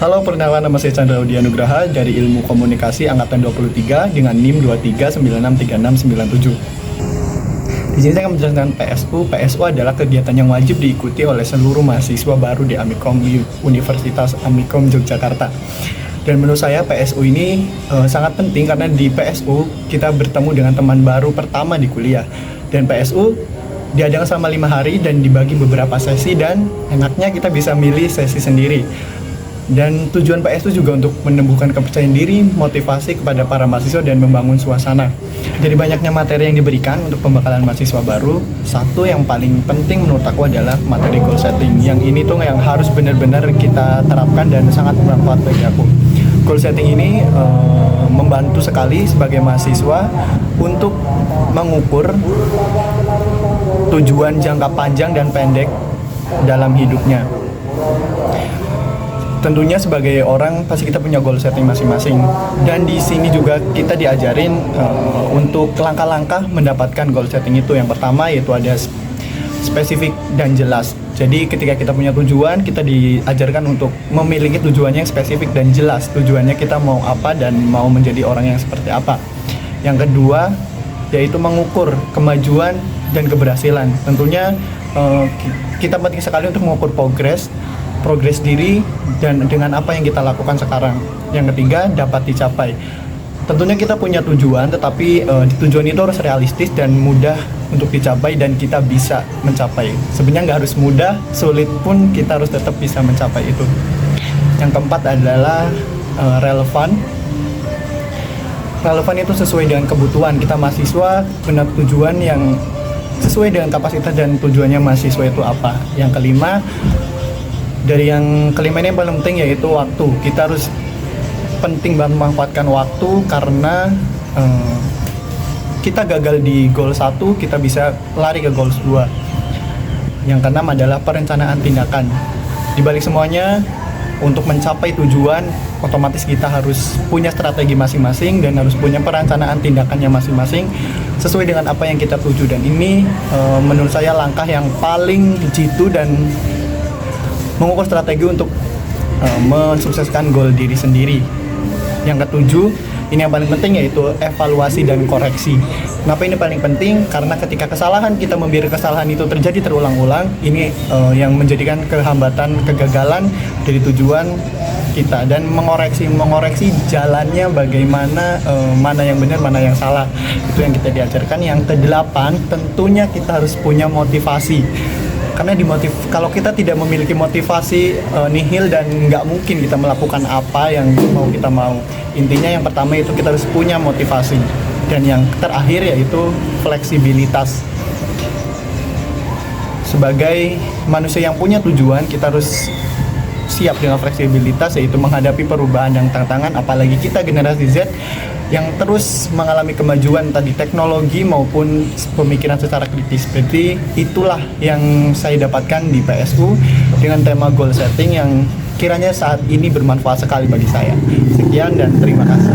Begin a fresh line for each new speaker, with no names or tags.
Halo, perkenalkan nama saya Chandra Udi Anugraha dari Ilmu Komunikasi Angkatan 23 dengan NIM 23966697. Di sini saya akan menjelaskan PSU. PSU adalah kegiatan yang wajib diikuti oleh seluruh mahasiswa baru di Amikom Universitas Amikom Yogyakarta. Dan menurut saya PSU ini sangat penting karena di PSU kita bertemu dengan teman baru pertama di kuliah. Dan PSU diadakan selama 5 hari dan dibagi beberapa sesi, dan enaknya kita bisa milih sesi sendiri. Dan tujuan PSU juga untuk menumbuhkan kepercayaan diri, motivasi kepada para mahasiswa dan membangun suasana. Jadi banyaknya materi yang diberikan untuk pembekalan mahasiswa baru. Satu yang paling penting menurut aku adalah materi goal setting. Yang ini tuh yang harus benar-benar kita terapkan dan sangat bermanfaat bagi aku. Goal setting ini membantu sekali sebagai mahasiswa untuk mengukur tujuan jangka panjang dan pendek dalam hidupnya. Tentunya sebagai orang pasti kita punya goal setting masing-masing, dan di sini juga kita diajarin untuk langkah-langkah mendapatkan goal setting itu. Yang pertama yaitu ada spesifik dan jelas. Jadi ketika kita punya tujuan, kita diajarkan untuk memiliki tujuannya yang spesifik dan jelas. Tujuannya kita mau apa dan mau menjadi orang yang seperti apa. Yang kedua yaitu mengukur kemajuan dan keberhasilan. Tentunya kita penting sekali untuk mengukur progres diri dan dengan apa yang kita lakukan sekarang. Yang ketiga dapat dicapai. Tentunya kita punya tujuan, tetapi tujuan itu harus realistis dan mudah untuk dicapai dan kita bisa mencapai. Sebenarnya nggak harus mudah, sulit pun kita harus tetap bisa mencapai itu. Yang keempat adalah relevan. Relevan itu sesuai dengan kebutuhan kita mahasiswa, punya tujuan yang sesuai dengan kapasitas dan tujuannya mahasiswa itu apa. Yang kelima, dari yang kelima ini yang paling penting yaitu waktu. Kita harus penting banget memanfaatkan waktu karena kita gagal di goal 1, kita bisa lari ke goal 2. Yang keenam adalah perencanaan tindakan. Di balik semuanya, untuk mencapai tujuan, otomatis kita harus punya strategi masing-masing dan harus punya perencanaan tindakannya masing-masing sesuai dengan apa yang kita tuju. Dan ini menurut saya langkah yang paling jitu dan mengukur strategi untuk mensukseskan goal diri sendiri. Yang ketujuh, ini yang paling penting yaitu evaluasi dan koreksi. Kenapa ini paling penting? Karena ketika kita membiarkan kesalahan itu terjadi terulang-ulang, ini yang menjadikan kehambatan, kegagalan dari tujuan kita, dan mengoreksi jalannya bagaimana, mana yang benar, mana yang salah. Itu yang kita diajarkan. Yang kedelapan, tentunya kita harus punya motivasi. Karena kalau kita tidak memiliki motivasi, nihil dan nggak mungkin kita melakukan apa yang kita mau. Intinya yang pertama itu kita harus punya motivasi, dan yang terakhir yaitu fleksibilitas. Sebagai manusia yang punya tujuan, kita harus siap dengan fleksibilitas, yaitu menghadapi perubahan dan tantangan, apalagi kita generasi Z yang terus mengalami kemajuan tadi teknologi maupun pemikiran secara kritis. Jadi itulah yang saya dapatkan di PSU dengan tema goal setting yang kiranya saat ini bermanfaat sekali bagi saya. Sekian dan terima kasih.